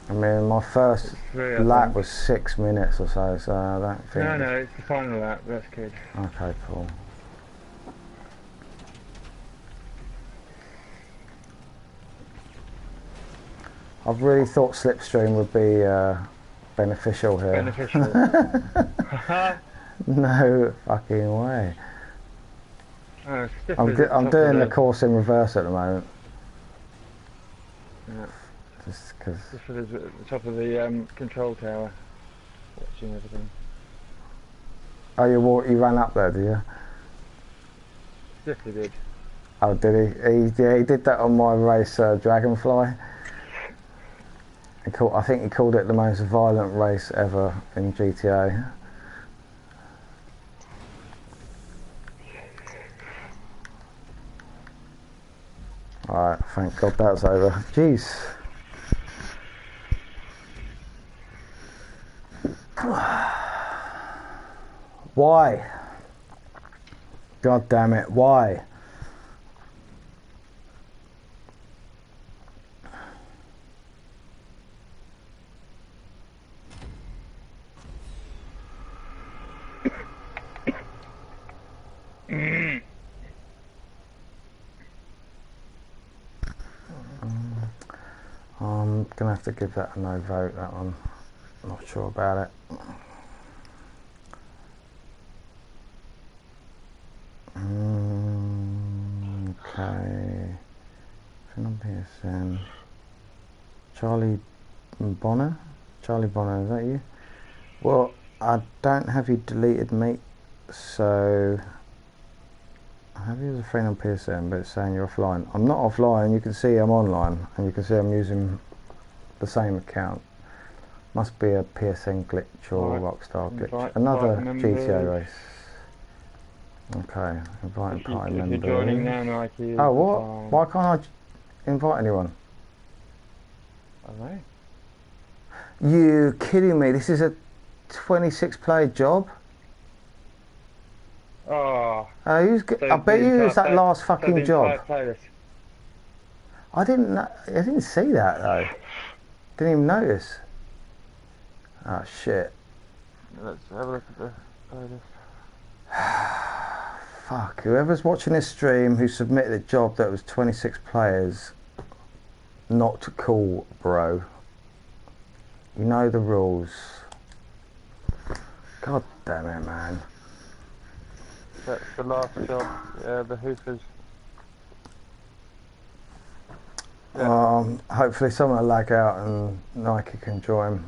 I mean, my first Three, I lap think. was 6 minutes or so, so I don't think. No, no, it's the final lap. That's good. Okay, cool. I've really thought slipstream would be beneficial here. Beneficial. Haha. No fucking way. Oh, it's just at the I'm top of doing the the. course in reverse at the moment, Yeah, just because. just at the top of the control tower, watching everything. Oh, you ran up there, did you? Yes, he did. Oh, did he? Yeah, he did that on my race, Dragonfly. I think he called it the most violent race ever in GTA. Alright, thank God that's over. Jeez. Why? God damn it, why? I'm gonna have to give that a no vote, that one. Not sure about it. Okay. Fin on PSN. Charlie Bonner? Charlie Bonner, is that you? Well, I don't have you deleted, mate, so I have you as a friend on PSN, but it's saying you're offline. I'm not offline, you can see I'm online, and you can see I'm using the same account. Must be a PSN glitch or Right. Rockstar glitch. Invite Another GTA members. race. Okay, inviting party If you're joining members. now, Nike is Oh, the what? time. Why can't I invite anyone? Alright. You kidding me? This is a 26 player job? Oh, I so bet you it's that last so the fucking job. entire playlist. I didn't see that though. Didn't even notice. Oh shit. Let's have a look at the playlist. Fuck. Whoever's watching this stream who submitted a job that was 26 players, not cool, bro. You know the rules. God damn it, man. That's the last job. The Hoofers. Yeah. Hopefully someone will lag out and Nike can join.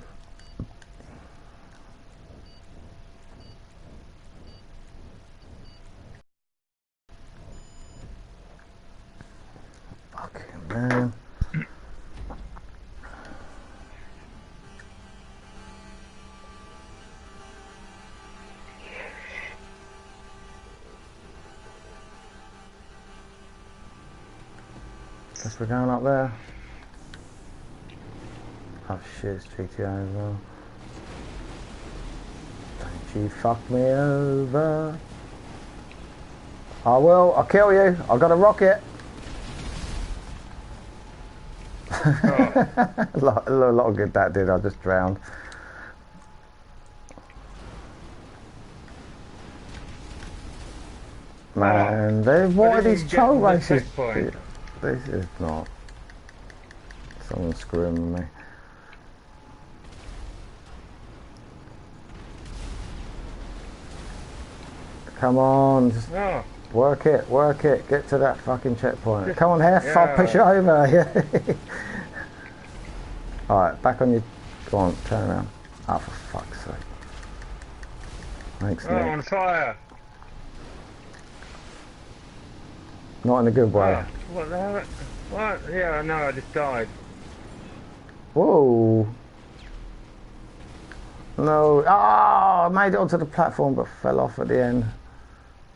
Fucking man. Guess we're going up there. Oh shit, it's GTA as well. Don't you fuck me over. I will, I'll kill you. I've got a rocket. Oh, a lot of good that did, I just drowned. oh. Man, I what are didn't these even get troll to the races? checkpoint. This is not. Someone's screwing with me. Come on, just Oh, work it, get to that fucking checkpoint. just, Come on, Hef, I'll push you yeah. over. Alright, back on your... Go on, turn around. Oh, for fuck's sake. Thanks, Oh, Nick. on fire. Not in a good way. Oh, what the hell? What? Yeah, no, I just died. Whoa. No. Oh, I made it onto the platform but fell off at the end.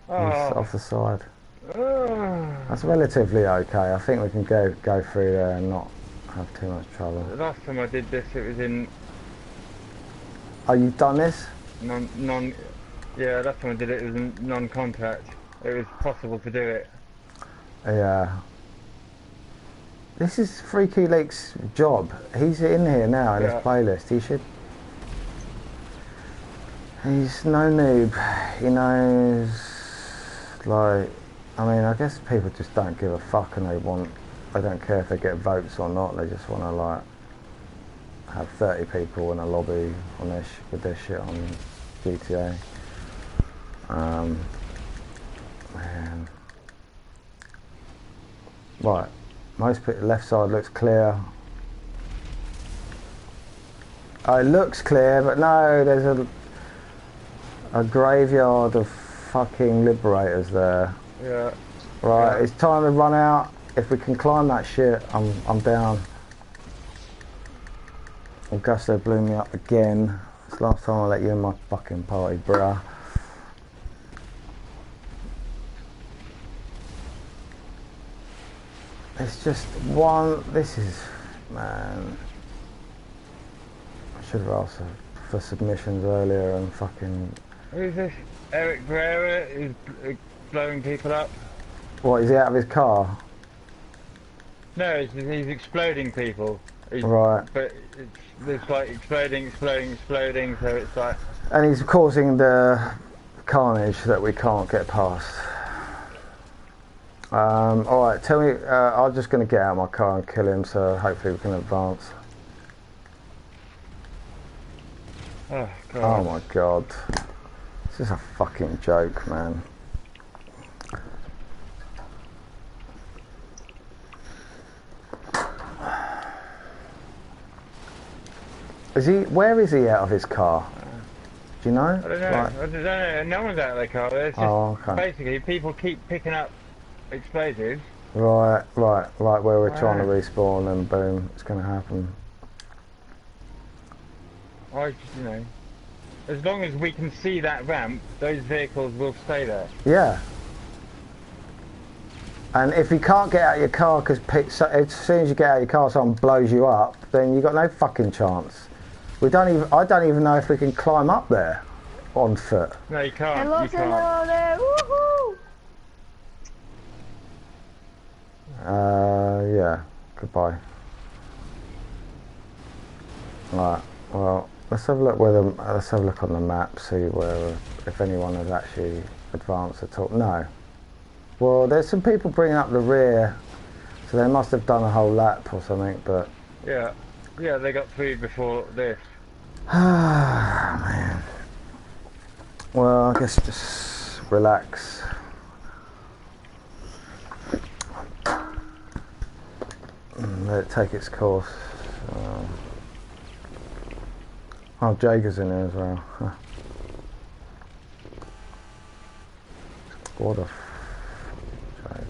Oh. Off the side. Oh. That's relatively okay. I think we can go through there and not have too much trouble. The last time I did this, it was in Oh, you've done this? non. Yeah, last time I did it, it was in non-contact. It was possible to do it. Yeah. This is Freaky Leak's job. He's in here now in his playlist. He should. He's no noob. He knows. Like, I mean, I guess people just don't give a fuck, and they don't care if they get votes or not. They just want to like have 30 people in a lobby on with their shit on GTA. Man. Right, most people, left side looks clear. Oh, it looks clear, but no, there's a graveyard of fucking liberators there. Yeah. Right, yeah. It's time to run out. If we can climb that shit, I'm down. Augusto blew me up again. It's the last time I let you in my fucking party, bruh. It's just one. This is, man. I should have asked for submissions earlier and fucking. Who's this? Eric Guerrero is blowing people up. What, is he out of his car? No, he's exploding people. Right. But it's like exploding, so it's like. And he's causing the carnage that we can't get past. Alright, tell me, I'm just going to get out of my car and kill him, so hopefully we can advance. Oh, God. Oh my god. This is a fucking joke, man. Where is he out of his car? Do you know? I don't know. I don't know. No one's out of their car. It's just basically people keep picking up explosives. Right, where we're trying to respawn and boom, it's going to happen. As long as we can see that ramp, those vehicles will stay there. Yeah. And if you can't get out of your car because as soon as you get out of your car someone blows you up, then you've got no fucking chance. I don't even know if we can climb up there on foot. No, you can't. Hello, hello there. Woohoo! Yeah. Goodbye. Right. Well, let's have a look let's have a look on the map, see where if anyone has actually advanced at all. No. Well, there's some people bringing up the rear, so they must have done a whole lap or something. But yeah, they got through before this. Ah, man. Well, I guess just relax. Let it take its course. Oh, Jager's in there as well. Huh. What a Jager.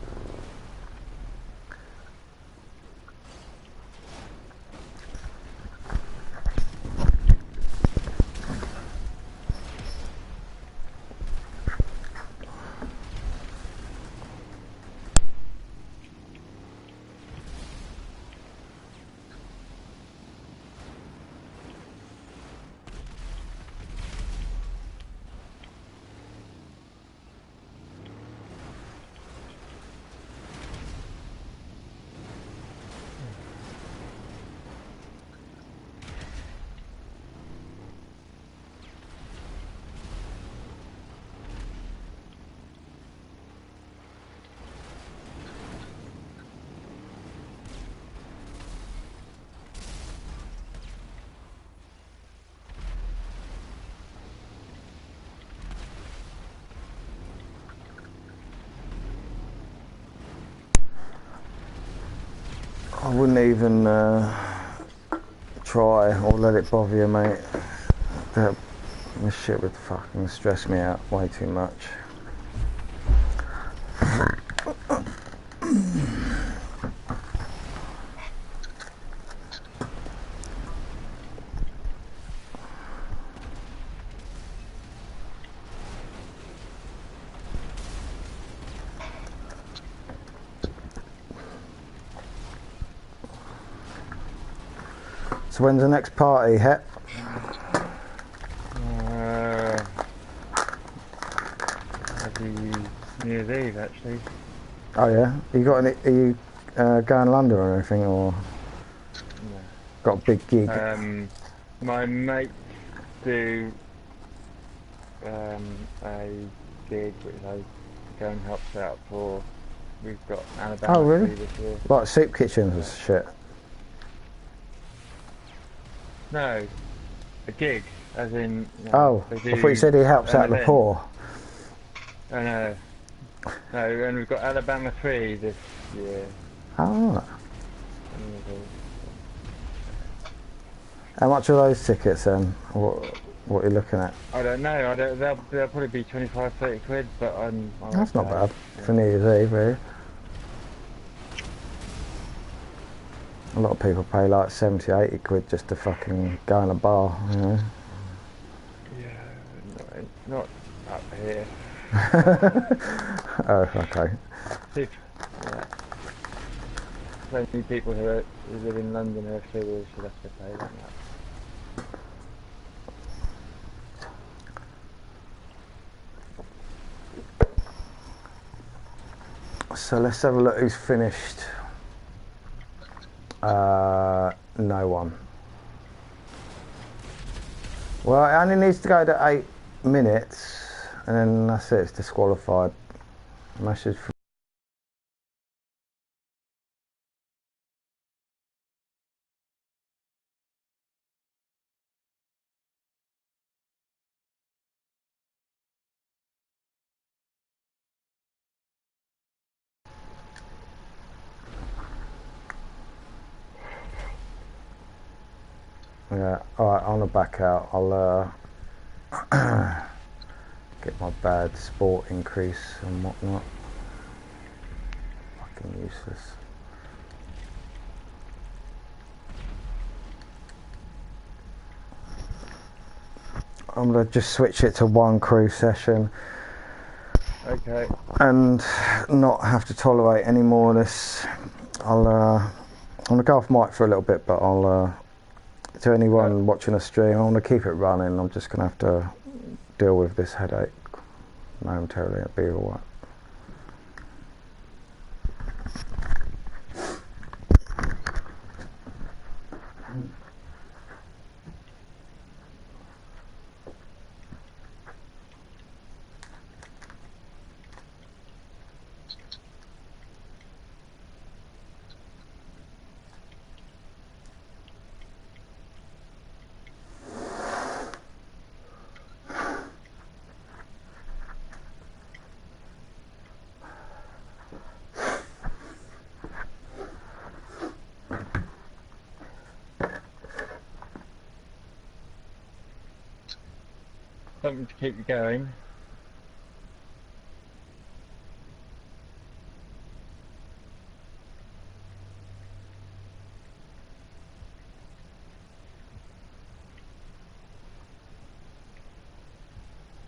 I wouldn't even try or let it bother you, mate. This shit would fucking stress me out way too much. So when's the next party, Het? New Year's Eve, actually. Oh yeah, you got any? going to London or anything, or No. got a big gig? My mates do a gig which I go and help set up for. We've got Alabama Oh really? this year. Like soup kitchens and shit? No, a gig, as in. Oh, I thought you said he helps out the poor. Oh no. No, and we've got Alabama 3 this year. Oh. How much are those tickets then? What are you looking at? I don't know. They'll probably be 25, 30 quid, but That's not bad for New Year's Eve, really. A lot of people pay like 70, 80 quid just to fucking go in a bar, you know. Yeah, not up here. Oh, okay. Yeah. Many people who live in London who have children should have to pay that much. So let's have a look who's finished. No one. Well, it only needs to go to 8 minutes, and then that's it, it's disqualified. Message from... Yeah, alright, I'm gonna back out. I'll get my bad sport increase and whatnot. Fucking useless. I'm gonna just switch it to one crew session. Okay. And not have to tolerate any more of this. I'm gonna go off mic for a little bit, but I'll to anyone watching a stream, I want to keep it running. I'm just gonna have to deal with this headache momentarily. It'll be alright. Something to keep you going.